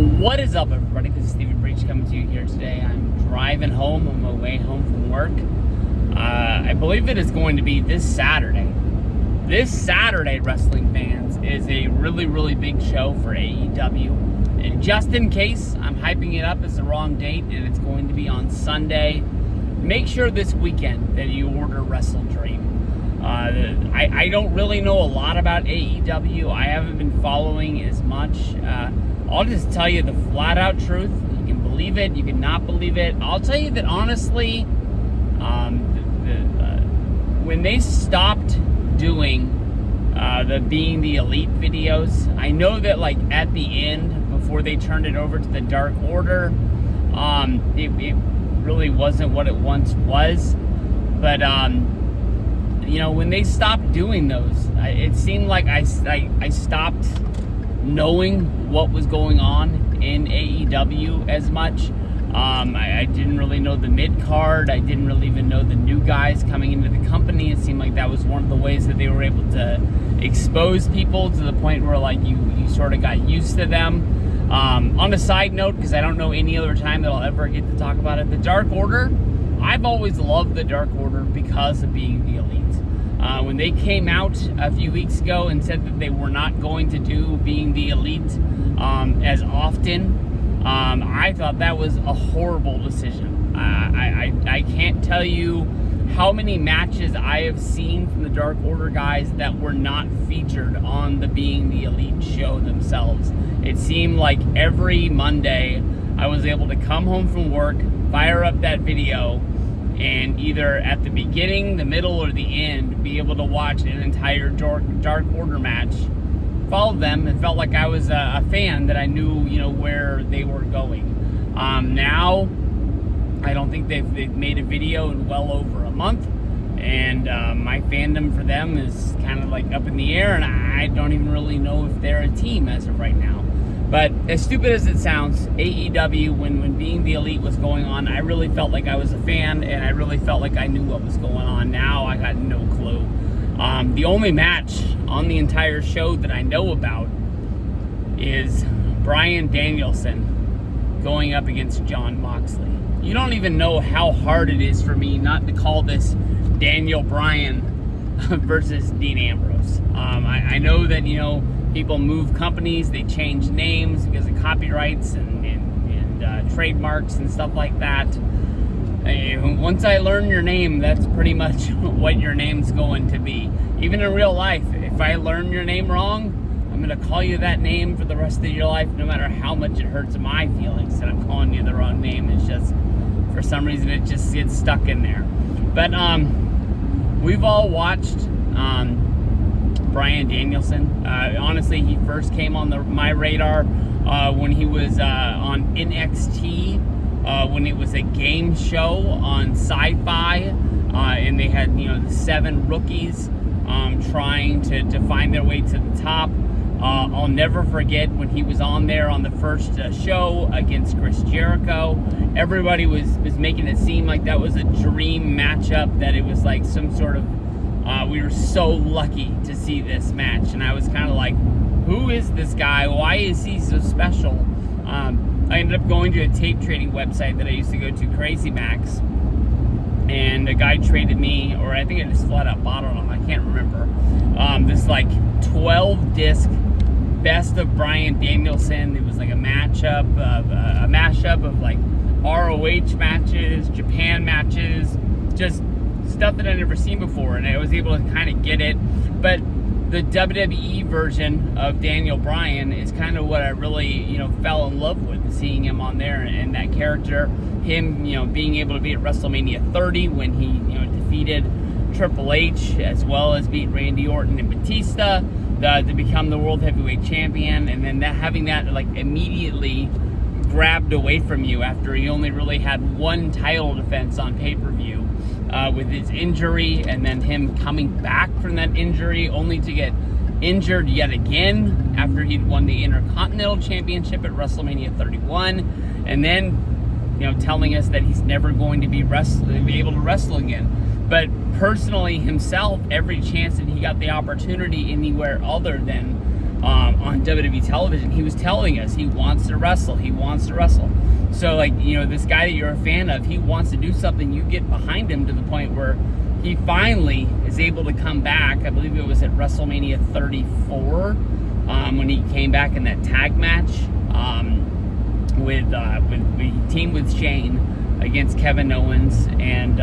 What is up, everybody? This is Stephen Breach coming to you here today. I'm driving home on my way home from work. I believe it is going to be this Saturday. This Saturday, wrestling fans, is a really, really big show for AEW. And just in case I'm hyping it up as the wrong date and it's going to be on Sunday, make sure this weekend that you order WrestleDream. I don't really know a lot about AEW. I haven't been following as much. I'll just tell you the flat out truth. You can believe it, you can not believe it. I'll tell you that honestly, when they stopped doing the Being the Elite videos, I know that like at the end, before they turned it over to the Dark Order, it really wasn't what it once was. But you know, when they stopped doing those, it seemed like I stopped knowing what was going on in AEW as much. I didn't really know the mid-card. I didn't really even know the new guys coming into the company. It seemed like that was one of the ways that they were able to expose people to the point where like you sort of got used to them. On a side note, because I don't know any other time that I'll ever get to talk about it, the Dark Order, I've always loved the Dark Order because of Being the Elite. When they came out a few weeks ago and said that they were not going to do Being the Elite as often, I thought that was a horrible decision. I can't tell you how many matches I have seen from the Dark Order guys that were not featured on the Being the Elite show themselves. It seemed like every Monday I was able to come home from work, fire up that video, and either at the beginning, the middle, or the end, be able to watch an entire Dark Order match. Followed them and felt like I was a fan, that I knew, you know, where they were going. Now, I don't think they've made a video in well over a month, and my fandom for them is kind of like up in the air, and I don't even really know if they're a team as of right now. But as stupid as it sounds, AEW, when Being the Elite was going on, I really felt like I was a fan, and I really felt like I knew what was going on. Now I got no clue. The only match on the entire show that I know about is Bryan Danielson going up against Jon Moxley. You don't even know how hard it is for me not to call this Daniel Bryan versus Dean Ambrose. I know that, you know, people move companies, they change names because of copyrights and trademarks and stuff like that. Once I learn your name, that's pretty much what your name's going to be. Even in real life, if I learn your name wrong, I'm going to call you that name for the rest of your life, no matter how much it hurts my feelings that I'm calling you the wrong name. It's just, for some reason, it just gets stuck in there. But we've all watched Bryan Danielson. Honestly, he first came on my radar when he was on NXT, when it was a game show on Sci-Fi, and they had, you know, the 7 rookies trying to find their way to the top. I'll never forget when he was on there on the first show against Chris Jericho. Everybody was making it seem like that was a dream matchup, that it was like some sort of we were so lucky to see this match, and I was kind of like, who is this guy? Why is he so special? I ended up going to a tape trading website that I used to go to, Crazy Max, and a guy traded me, or I think I just flat out bought it on, I can't remember, this like 12-disc best of Bryan Danielson. It was like a mashup of like ROH matches, Japan matches, just stuff that I'd never seen before, and I was able to kind of get it. But the WWE version of Daniel Bryan is kind of what I really, you know, fell in love with, seeing him on there and that character. Him, you know, being able to be at WrestleMania 30 when he, you know, defeated Triple H, as well as beat Randy Orton and Batista to become the World Heavyweight Champion, and then having that like immediately grabbed away from you after he only really had one title defense on pay-per-view with his injury, and then him coming back from that injury only to get injured yet again after he'd won the Intercontinental Championship at WrestleMania 31, and then, you know, telling us that he's never going to be able to wrestle again. But personally himself, every chance that he got the opportunity anywhere other than on WWE television. He was telling us he wants to wrestle. He wants to wrestle. So, like, you know, this guy that you're a fan of, he wants to do something. You get behind him to the point where he finally is able to come back. I believe it was at WrestleMania 34 when he came back in that tag match with we teamed with Shane against Kevin Owens and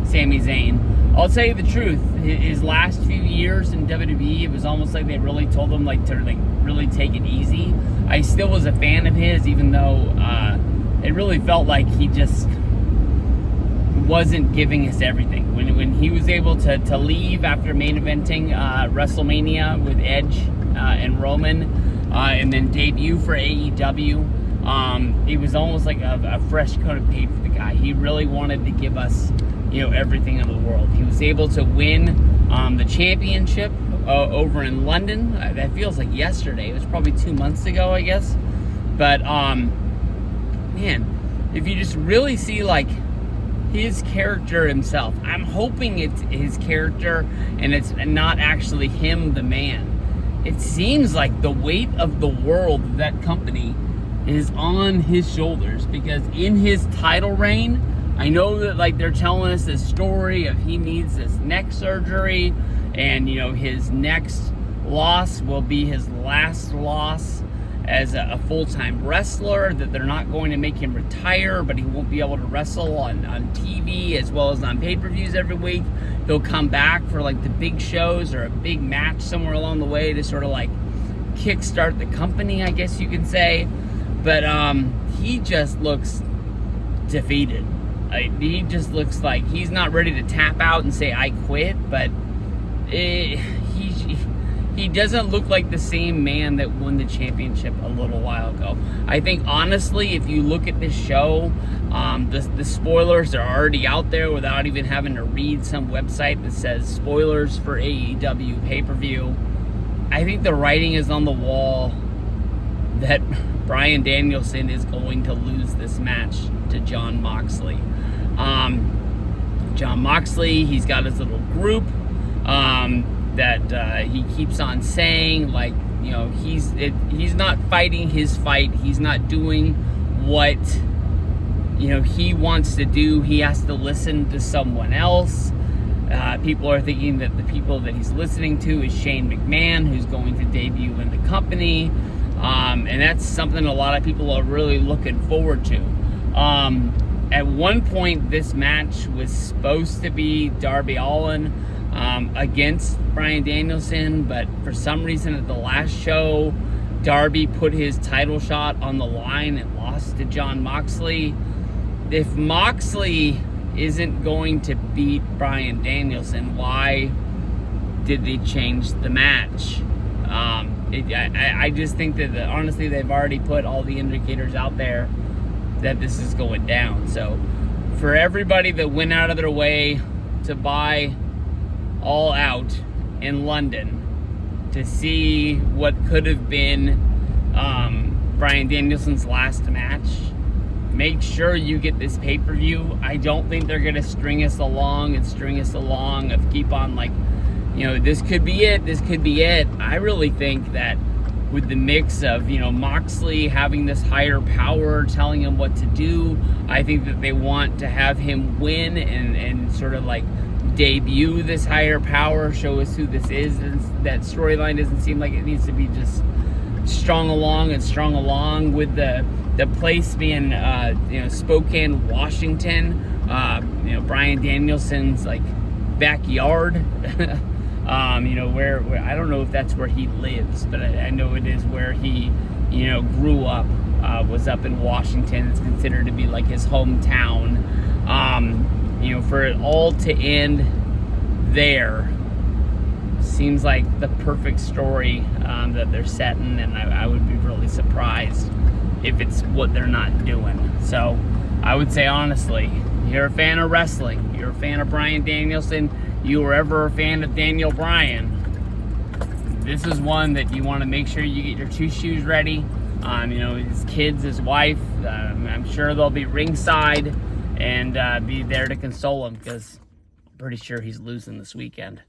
Sami Zayn. I'll tell you the truth, his last few years in WWE, it was almost like they really told him like to like really take it easy. I still was a fan of his, even though it really felt like he just wasn't giving us everything. When he was able to leave after main eventing WrestleMania with Edge and Roman, and then debut for AEW, it was almost like a fresh coat of paint for the guy. He really wanted to give us, you know, everything in the world. He was able to win the championship over in London. That feels like yesterday. It was probably 2 months ago, I guess. But man, if you just really see like his character himself, I'm hoping it's his character and it's not actually him, the man. It seems like the weight of the world of that company is on his shoulders, because in his title reign, I know that like they're telling us this story of he needs this neck surgery, and you know his next loss will be his last loss as a full-time wrestler, that they're not going to make him retire, but he won't be able to wrestle on TV as well as on pay-per-views every week. He'll come back for like the big shows or a big match somewhere along the way to sort of like kickstart the company, I guess you can say. But he just looks defeated. He just looks like he's not ready to tap out and say I quit, but he doesn't look like the same man that won the championship a little while ago. I think honestly, if you look at this show, the spoilers are already out there without even having to read some website that says spoilers for AEW pay-per-view. I think the writing is on the wall that Bryan Danielson is going to lose this match to Jon Moxley. Jon Moxley, he's got his little group that he keeps on saying, like, you know, he's not fighting his fight. He's not doing what, you know, he wants to do. He has to listen to someone else. People are thinking that the people that he's listening to is Shane McMahon, who's going to debut in the company. And that's something a lot of people are really looking forward to. At one point, this match was supposed to be Darby Allin against Bryan Danielson, but for some reason at the last show, Darby put his title shot on the line and lost to Jon Moxley. If Moxley isn't going to beat Bryan Danielson, why did they change the match? I just think that honestly they've already put all the indicators out there that this is going down. So for everybody that went out of their way to buy All Out in London to see what could have been Bryan Danielson's last match, make sure you get this pay-per-view. I don't think they're going to string us along of keep on like, you know, this could be it, this could be it. I really think that with the mix of, you know, Moxley having this higher power telling him what to do, I think that they want to have him win and sort of like debut this higher power, show us who this is. And that storyline doesn't seem like it needs to be just strung along with the place being, you know, Spokane, Washington, you know, Bryan Danielson's like backyard. You know, where I don't know if that's where he lives, but I know it is where he, you know, grew up, was up in Washington. It's considered to be like his hometown. You know, for it all to end there seems like the perfect story that they're setting, and I would be really surprised if it's what they're not doing. So I would say honestly, you're a fan of wrestling, you're a fan of Bryan Danielson, you were ever a fan of Daniel Bryan, this is one that you want to make sure you get your two shoes ready. You know, his kids, his wife, I'm sure they'll be ringside and be there to console him, because I'm pretty sure he's losing this weekend.